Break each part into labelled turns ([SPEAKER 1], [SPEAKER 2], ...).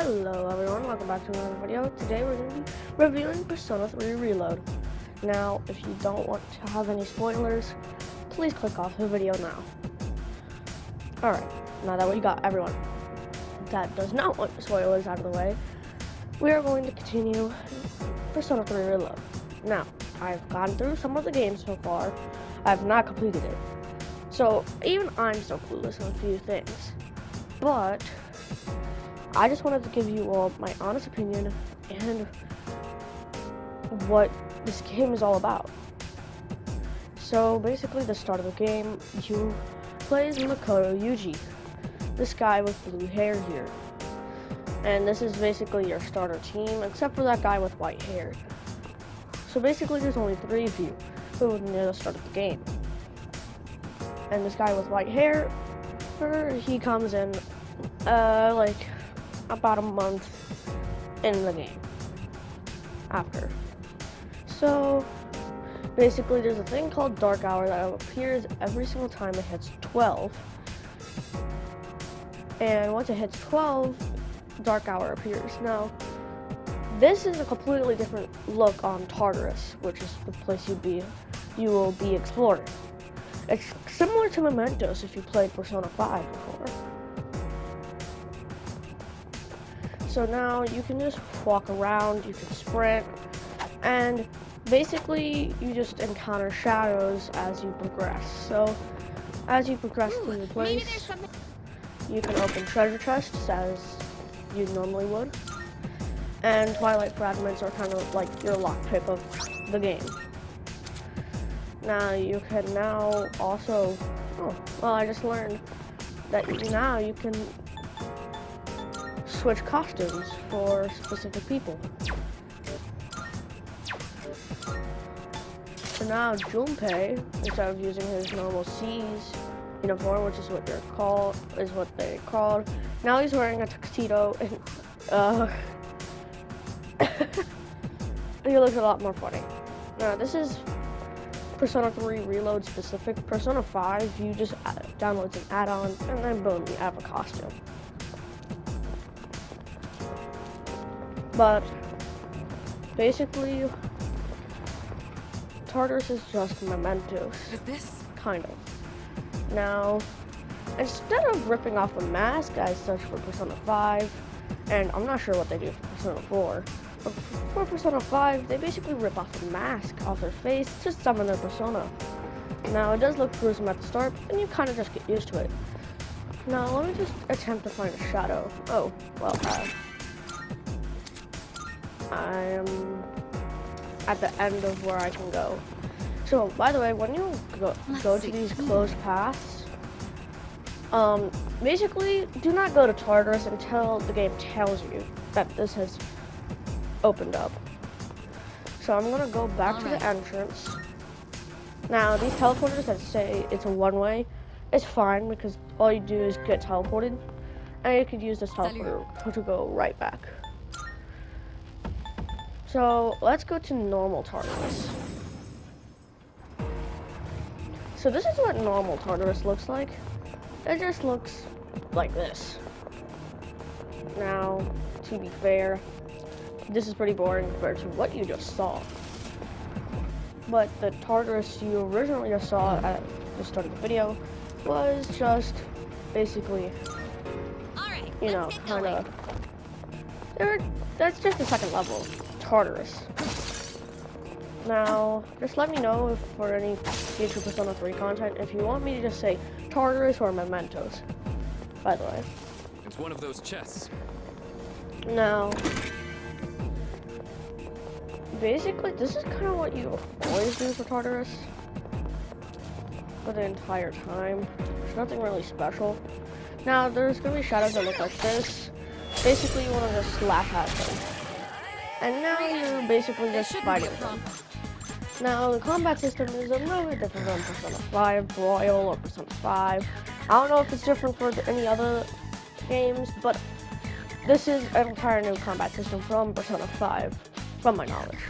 [SPEAKER 1] Hello everyone, welcome back to another video. Today we're going to be reviewing Persona 3 Reload. Now, if you don't want to have any spoilers, please click off the video now. Alright, now that we got everyone that does not want spoilers out of the way, we are going to continue Persona 3 Reload. Now, I've gone through some of the games so far. I have not completed it. So, even I'm still clueless on a few things. But I just wanted to give you all my honest opinion and what this game is all about. So basically, the start of the game, you play as Makoto Yuji, this guy with blue hair here. And this is basically your starter team, except for that guy with white hair. So basically, there's only 3 of you who are near the start of the game. And this guy with white hair, he comes in, like, about a month in the game after. So basically there's a thing called Dark Hour that appears every single time it hits 12. And once it hits 12, Dark Hour appears. Now, this is a completely different look on Tartarus, which is the place you will be exploring. It's similar to Mementos if you played Persona 5 before. So now you can just walk around, you can sprint, and basically you just encounter shadows as you progress. So as you progress through the place, you can open treasure chests as you normally would. And Twilight Fragments are kind of like your lockpick of the game. Now you can also, I just learned that now you can switch costumes for specific people. So now Junpei, instead of using his normal C's uniform, which is what they called, now he's wearing a tuxedo and he looks a lot more funny. Now this is Persona 3 Reload specific. Persona 5, you just download an add-on and then boom, you have a costume. But basically, Tartarus is just Mementos.
[SPEAKER 2] Is this?
[SPEAKER 1] Kind of. Now, instead of ripping off a mask, I searched for Persona 5, and I'm not sure what they do for Persona 4. But for Persona 5, they basically rip off a mask off their face to summon their persona. Now, it does look gruesome at the start, and you kind of just get used to it. Now, let me just attempt to find a shadow. Oh, well, I am at the end of where I can go. So, by the way, when you go to these closed paths, basically, do not go to Tartarus until the game tells you that this has opened up. So I'm gonna go back to the entrance. Now, these teleporters that say it's a one-way, it's fine because all you do is get teleported, and you could use this teleporter to go right back. So let's go to normal Tartarus. So this is what normal Tartarus looks like. It just looks like this. Now, to be fair, this is pretty boring compared to what you just saw. But the Tartarus you originally just saw at the start of the video was just basically, you know, kind of, that's just the second level. Tartarus. Now, just let me know if for any future Persona 3 content, if you want me to just say Tartarus or Mementos, by the way.
[SPEAKER 2] It's one of those chests.
[SPEAKER 1] Now, basically, this is kind of what you always do for Tartarus for the entire time. There's nothing really special. Now, there's going to be shadows that look like this. Basically, you want to just slap at them. And now you're basically just fighting them. Now, the combat system is a little bit different from Persona 5 Royal or Persona 5. I don't know if it's different for any other games, but this is an entire new combat system from Persona 5, from my knowledge.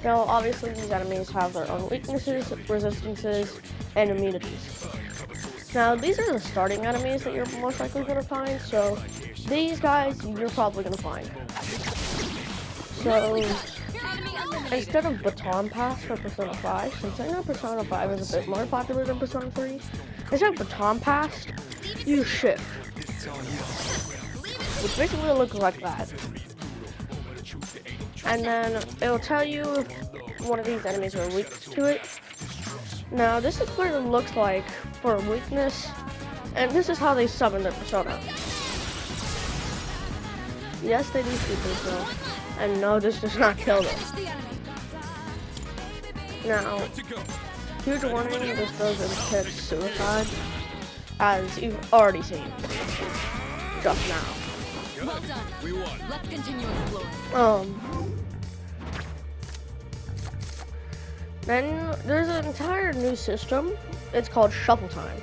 [SPEAKER 1] Now, obviously, these enemies have their own weaknesses, resistances, and immunities. Now, these are the starting enemies that you're most likely going to find, so these guys you're probably going to find. So, instead of Baton Pass for Persona 5, since I know Persona 5 is a bit more popular than Persona 3, instead of Baton Pass, use Shift, which basically looks like that. And then it'll tell you if one of these enemies are weak to it. Now, this is what it looks like for weakness, and this is how they summon their persona. Yes, they do shoot themselves, and no, this does not kill them. Now, huge warning, this doesn't kick suicide, as you've already seen just now.
[SPEAKER 3] Well done. We won. Let's continue exploring.
[SPEAKER 1] Then there's an entire new system. It's called Shuffle Time.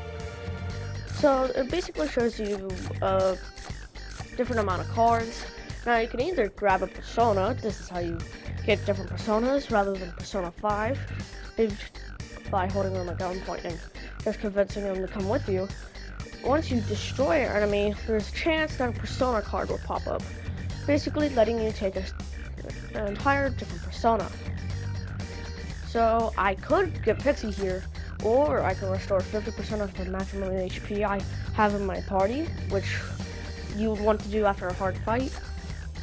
[SPEAKER 1] So it basically shows you a different amount of cards. Now you can either grab a persona. This is how you get different personas rather than Persona 5. By holding them at gunpoint and just convincing them to come with you. Once you destroy an enemy, there's a chance that a persona card will pop up, basically letting you take an entire different persona. So I could get Pixie here, or I can restore 50% of the maximum HP I have in my party, which you would want to do after a hard fight.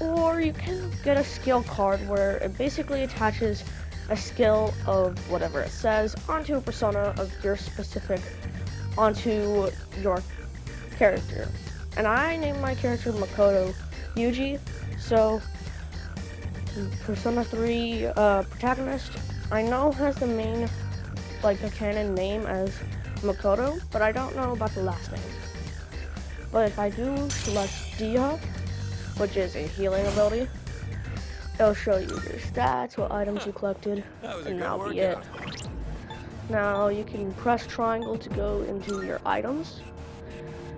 [SPEAKER 1] Or you can get a skill card where it basically attaches a skill of whatever it says onto a persona of your specific, onto your character. And I named my character Makoto Yuji, so Persona 3 protagonist, I know has the main, like the canon name as Makoto, but I don't know about the last name. But if I do select Dia, which is a healing ability, it'll show you your stats, what items you collected, and that'll be it. Now you can press triangle to go into your items,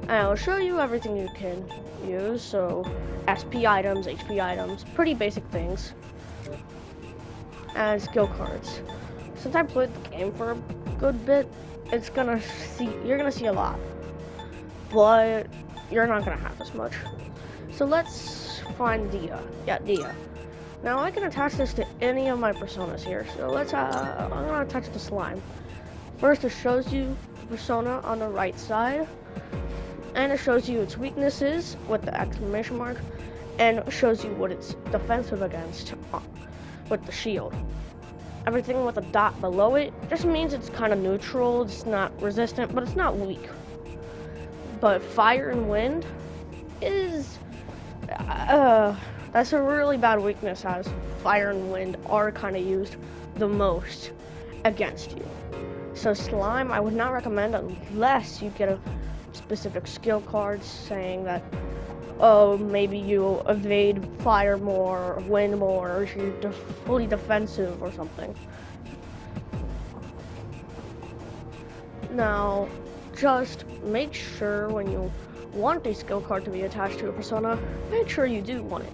[SPEAKER 1] and it'll show you everything you can use, so SP items, HP items, pretty basic things, and skill cards. Since I played the game for a good bit, you're gonna see a lot, but you're not gonna have as much. So let's find Dia. Yeah, Dia. Now I can attach this to any of my personas here. So I'm gonna attach the slime. First, it shows you the persona on the right side, and it shows you its weaknesses with the exclamation mark, and it shows you what it's defensive against with the shield. Everything with a dot below it just means it's kind of neutral. It's not resistant, but it's not weak. But fire and wind is that's a really bad weakness, as fire and wind are kind of used the most against you. So slime, I would not recommend unless you get a specific skill card saying that, oh, maybe you evade fire more, or wind more, or you're fully defensive or something. Now, just make sure when you want a skill card to be attached to a persona, make sure you do want it.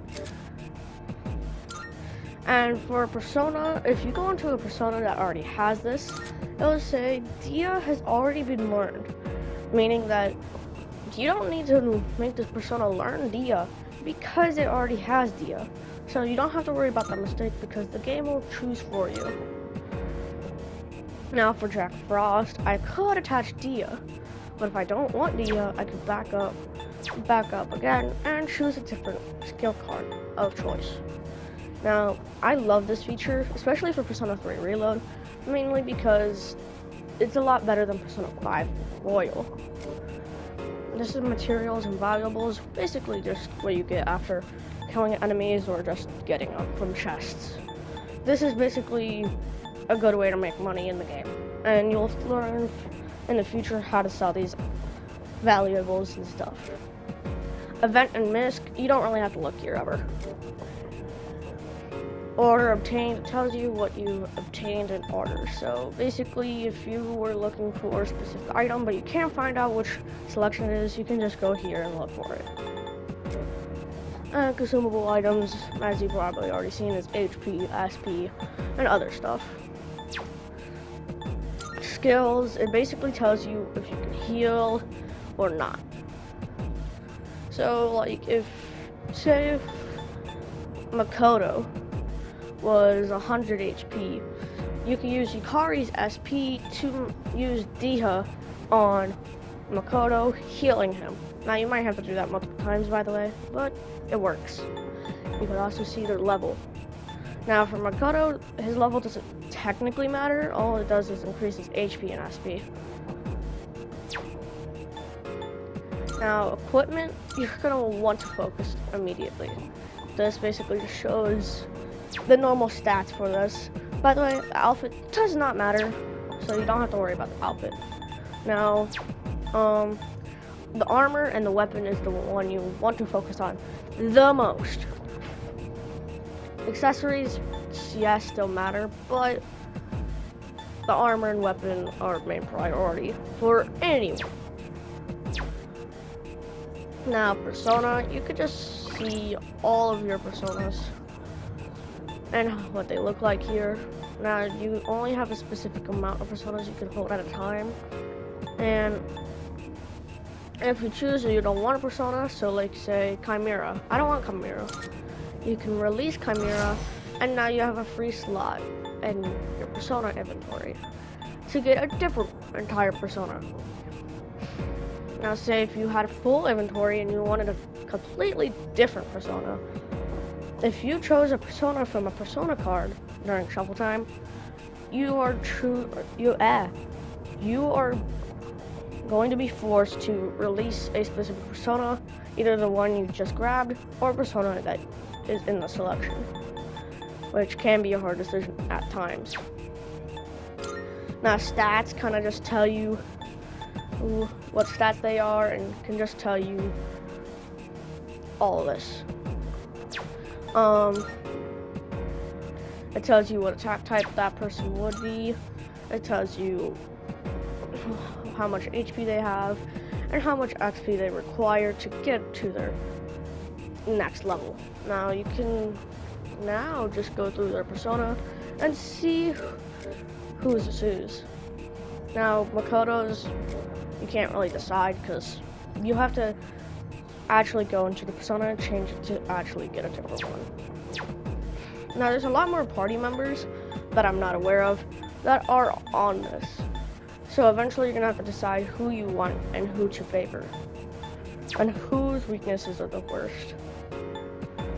[SPEAKER 1] And for a persona, if you go into a persona that already has this, it'll say Dia has already been learned, meaning that you don't need to make this persona learn Dia because it already has Dia. So you don't have to worry about that mistake because the game will choose for you. Now for Jack Frost, I could attach Dia, but if I don't want Dia, I could back up again, and choose a different skill card of choice. Now, I love this feature, especially for Persona 3 Reload, mainly because it's a lot better than Persona 5 Royal. This is materials and valuables, basically just what you get after killing enemies or just getting them from chests. This is basically a good way to make money in the game, and you'll learn in the future how to sell these valuables and stuff. Event and misc, you don't really have to look here ever. Order obtained tells you what you obtained in order. So basically, if you were looking for a specific item but you can't find out which selection it is, you can just go here and look for it. Consumable items, as you've probably already seen, is HP, SP, and other stuff. skills, it basically tells you if you can heal or not. So, like, say if Makoto was 100 HP, you can use Yukari's SP to use Diha on Makoto, healing him. Now, you might have to do that multiple times, by the way, but it works. You can also see their level. Now, for Makoto, his level doesn't technically matter. All it does is increase his HP and SP. Now, equipment, you're going to want to focus immediately. This basically just shows the normal stats for this. By the way, the outfit does not matter, so you don't have to worry about the outfit. Now, the armor and the weapon is the one you want to focus on the most. Accessories, yes, still matter, but the armor and weapon are main priority for anyone. Now, persona, you could just see all of your personas and what they look like here. Now, you only have a specific amount of personas you can hold at a time, and if you choose or you don't want a persona, so like say Chimera, I don't want Chimera, you can release Chimera, and now you have a free slot in your persona inventory to get a different entire persona. Now, say if you had a full inventory and you wanted a completely different persona, if you chose a persona from a persona card during shuffle time, you are going to be forced to release a specific persona, either the one you just grabbed or a persona that is in the selection, which can be a hard decision at times. Now, stats kind of just tell you what stats they are and can just tell you all of this. It tells you what attack type that person would be. It tells you how much HP they have and how much XP they require to get to their next level. Now, you can now just go through their persona and see who's whose. Now, Makoto's, you can't really decide because you have to actually go into the persona and change it to actually get a different one. Now, there's a lot more party members that I'm not aware of that are on this. So eventually you're gonna have to decide who you want and who to favor, and whose weaknesses are the worst.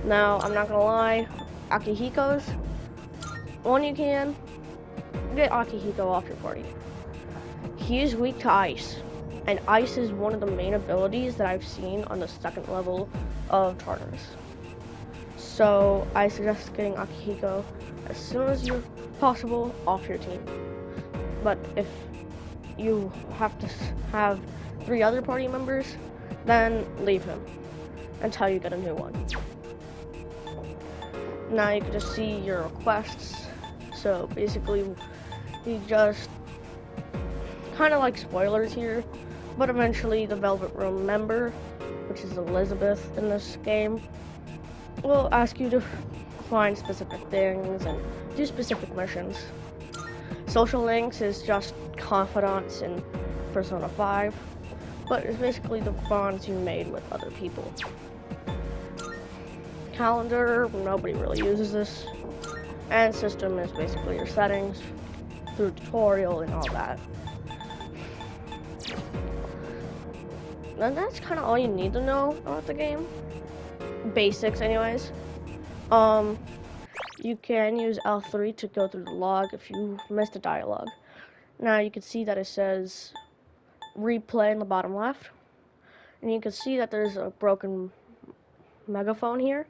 [SPEAKER 1] Now, I'm not gonna lie, Akihiko's, when you can, get Akihiko off your party. He is weak to ice, and ice is one of the main abilities that I've seen on the second level of Tartarus. So I suggest getting Akihiko as soon as you're possible off your team. But if you have to have 3 other party members, then leave him until you get a new one. Now you can just see your requests. So basically, you just kind of like spoilers here, but eventually the Velvet Room member, which is Elizabeth in this game, will ask you to find specific things and do specific missions. Social Links is just confidants in Persona 5, but it's basically the bonds you made with other people. Calendar, nobody really uses this, and system is basically your settings through tutorial and all that. And that's kind of all you need to know about the game. Basics anyways. You can use L3 to go through the log if you missed a dialogue. Now you can see that it says replay in the bottom left, and you can see that there's a broken megaphone here.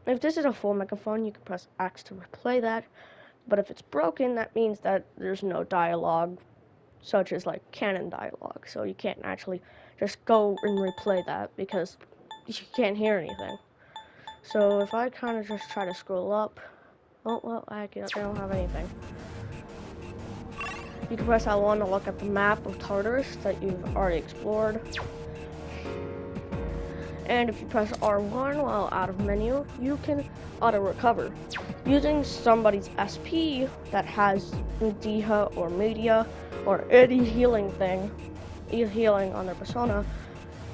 [SPEAKER 1] If this is a full megaphone, you can press X to replay that, but if it's broken, that means that there's no dialogue, such as like canon dialogue, so you can't actually just go and replay that because you can't hear anything. So if I kind of just try to scroll up, oh well, I don't have anything. You can press L1 to look at the map of Tartarus that you've already explored. And if you press R1 while out of menu, you can auto-recover using somebody's SP that has Diha or Media or any healing thing, healing on their persona,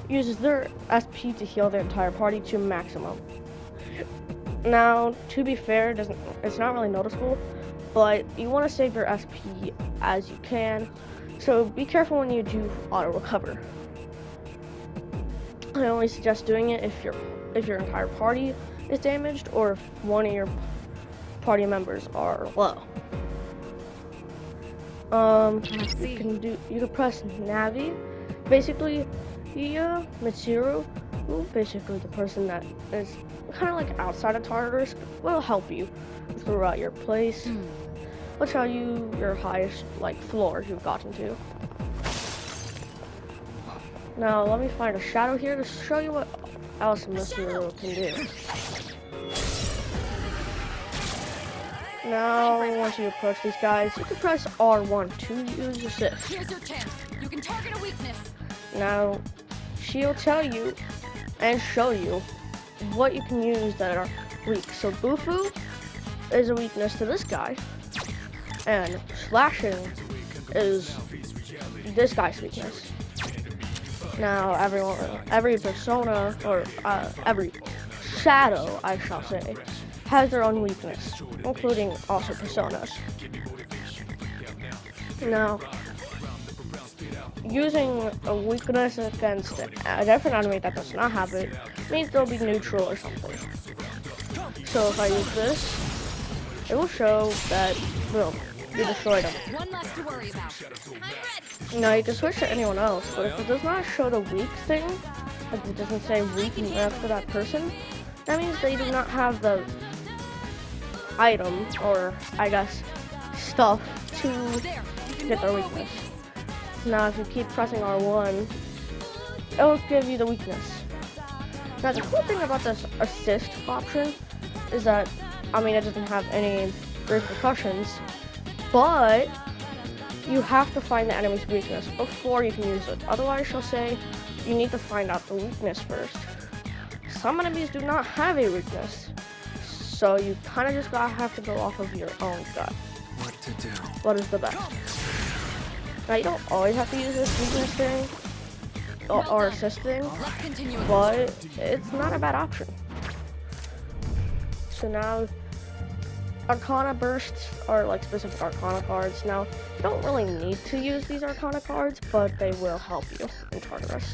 [SPEAKER 1] uses their SP to heal their entire party to maximum. Now, to be fair, it's not really noticeable, but you want to save your SP as you can, so be careful when you do auto recover. I only suggest doing it if your entire party is damaged or if one of your party members are low. You can press Navi. Basically, Mitsuru, basically the person that is kind of like outside of target risk, will help you throughout your place. Will tell you your highest floor you've gotten to. Now let me find a shadow here to show you what else Mitsuru can do. Now, once you approach these guys, you can press R1 to use assist.
[SPEAKER 3] Here's your chance. You can target a weakness.
[SPEAKER 1] Now, she'll tell you and show you what you can use that are weak. So Bufu is a weakness to this guy, and slashing is this guy's weakness. Now, every persona, or every shadow, I shall say, has their own weakness, including also personas. Now, using a weakness against a different enemy that does not have it means they'll be neutral or something. So if I use this, it will show that, boom, you destroyed them.
[SPEAKER 3] One less to worry about.
[SPEAKER 1] Now you can switch to anyone else, but if it does not show the weak thing, like it doesn't say weak for that person, that means they do not have the item, or I guess stuff, to get their weakness. Now if you keep pressing R1, it will give you the weakness. Now the cool thing about this assist option is that, it doesn't have any repercussions, but you have to find the enemy's weakness before you can use it. Otherwise, she'll say you need to find out the weakness first. Some enemies do not have a weakness, so you kind of just have to go off of your own gut.
[SPEAKER 2] What to do?
[SPEAKER 1] What is the best? Now, you don't always have to use this weakness thing or assist thing, but it's not a bad option. So now, Arcana bursts are specific Arcana cards. Now, you don't really need to use these Arcana cards, but they will help you in Tartarus.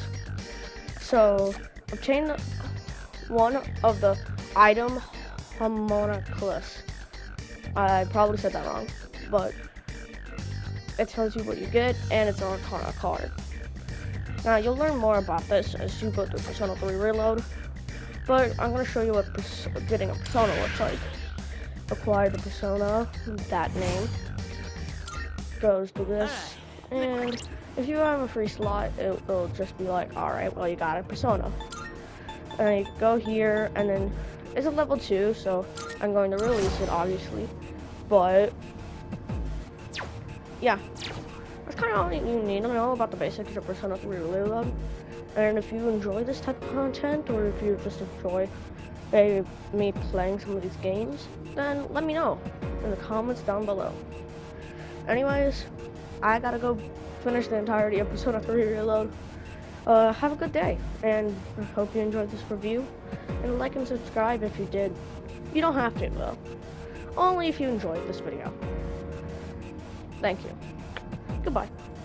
[SPEAKER 1] So, obtain one of the item homunculus. I probably said that wrong, but it tells you what you get, and it's an Arcana card. Now, you'll learn more about this as you go through Persona 3 Reload, but I'm going to show you what getting a Persona looks like. Acquire the persona, that name, goes to this, and if you have a free slot, it'll just be like, alright, well, you got a persona. And you go here, and then it's a level 2, so I'm going to release it, obviously, but yeah, that's kind of all you need to know about the basics of Persona 3 Reload. And if you enjoy this type of content, or if you just enjoy me playing some of these games, then let me know in the comments down below. Anyways, I gotta go finish the entirety of Persona 3 Reload. Have a good day, and I hope you enjoyed this review, and like and subscribe if you did. You don't have to, though. Only if you enjoyed this video. Thank you. Goodbye.